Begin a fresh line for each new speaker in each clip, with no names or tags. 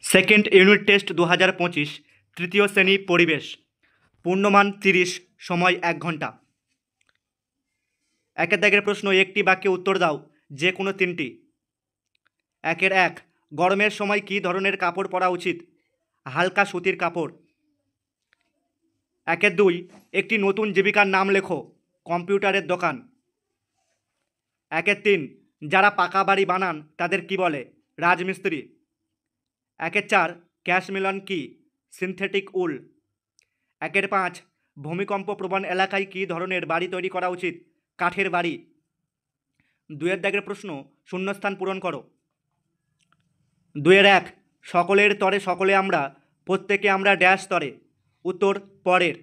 Second unit test 2025 তৃতীয় শ্রেণী পরিবেশ পূর্ণমান 30 সময় 1 ঘন্টা। একের দাগের প্রশ্ন, একটি বাক্যে উত্তর দাও যে কোনো তিনটি। একের 1, গরমের সময় কী ধরনের কাপড় পরা উচিত? হালকা সুতির কাপড়। একের 2, একটি নতুন জীবিকার নাম লেখো। কম্পিউটারের দোকান। একের 3, যারা পাকা বাড়ি বানান তাদের কি বলে? রাজমিস্ত্রি। একের 4, ক্যাশমেলন কি? সিনথেটিক উল। একের 5, ভূমিকম্প প্রবণ এলাকায় কী ধরনের বাড়ি তৈরি করা উচিত? কাঠের বাড়ি। 2-এর দাগের প্রশ্ন, শূন্যস্থান পূরণ করো। 2-এর 1, সকলের তরে সকলে আমরা, প্রত্যেকে আমরা ড্যাশ তরে। উত্তর পরের।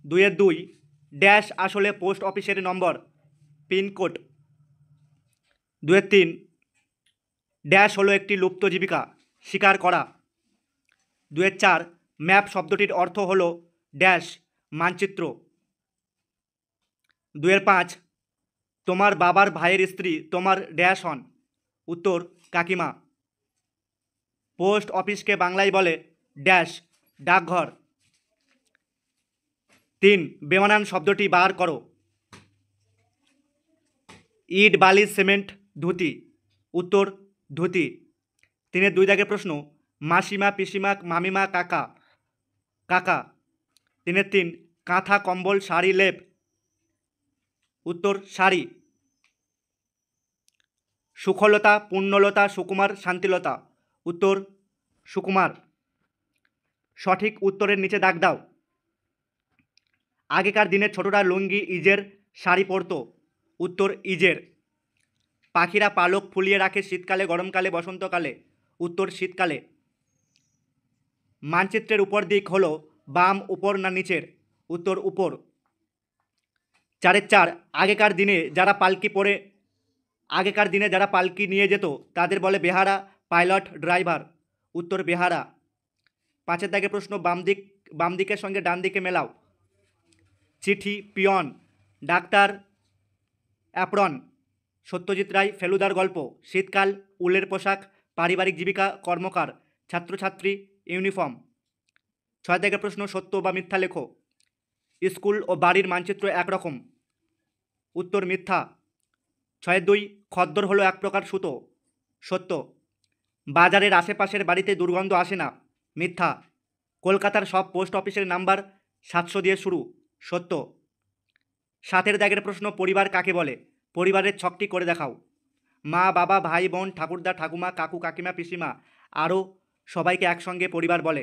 2-এর 2, ড্যাশ আসলে পোস্ট অফিসের নম্বর। পিনকোড। 2-এর 3, ড্যাশ হলো একটি লুপ্ত জীবিকা, শিকার করা। 2-এর 4, ম্যাপ শব্দটির অর্থ হলো ড্যাশ মানচিত্র। 2-এর 5, তোমার বাবার ভাইয়ের স্ত্রী তোমার ড্যাশ হন। উত্তর কাকিমা। পোস্ট অফিসকে বাংলায় বলে ড্যাশ ডাকঘর। 3, বেমানান শব্দটি বার করো। ইট বালি সিমেন্ট ধুতি। উত্তর ধুতি। 3-এর 2 দাগের প্রশ্ন, মাসিমা পিসিমা মামিমা কাকা। কাকা। 3-এর 3, কাঁথা কম্বল শাড়ি লেপ। উত্তর শাড়ি। সুখলতা পুণ্যলতা সুকুমার শান্তিলতা। উত্তর সুকুমার। সঠিক উত্তরের নিচে দাগ দাও। আগেকার দিনে ছোটরা লুঙ্গি ইজের শাড়ি পরতো। উত্তর ইজের। পাখিরা পালক ফুলিয়ে রাখে শীতকালে গরমকালে বসন্তকালে। উত্তর শীতকালে। মানচিত্রের উপর দিক হলো বাম উপর না নিচের? উত্তর উপর। 4-এর 4, আগেকার দিনে যারা পালকি নিয়ে যেত তাদের বলে বেহারা পাইলট ড্রাইভার। উত্তর বেহারা। 5-এর দাগের প্রশ্ন, বাম দিকের সঙ্গে ডান দিকে মেলাও। চিঠি peon, doctor apron, Satyajit Ray ফেলুদার গল্প, শীতকাল উলের পোশাক, পারিবারিক জীবিকা কর্মকার, ছাত্রছাত্রী ইউনিফর্ম। 6 দাগের প্রশ্ন, সত্য বা মিথ্যা লেখো। স্কুল ও বাড়ির মানচিত্র একরকম। উত্তর মিথ্যা। 6-এর 2, খদ্দর হলো এক প্রকার সুতো। সত্য। বাজারের আশেপাশের বাড়িতে দুর্গন্ধ আসে না। মিথ্যা। কলকাতার সব পোস্ট অফিসের নাম্বার 700 দিয়ে শুরু। সত্য। 7-এর দাগের প্রশ্ন, পরিবার কাকে বলে? পরিবারের ছকটি করে দেখাও। মা বাবা ভাই বোন ঠাকুরদা ঠাকুমা কাকু কাকিমা পিসিমা আরও সবাইকে একসঙ্গে পরিবার বলে।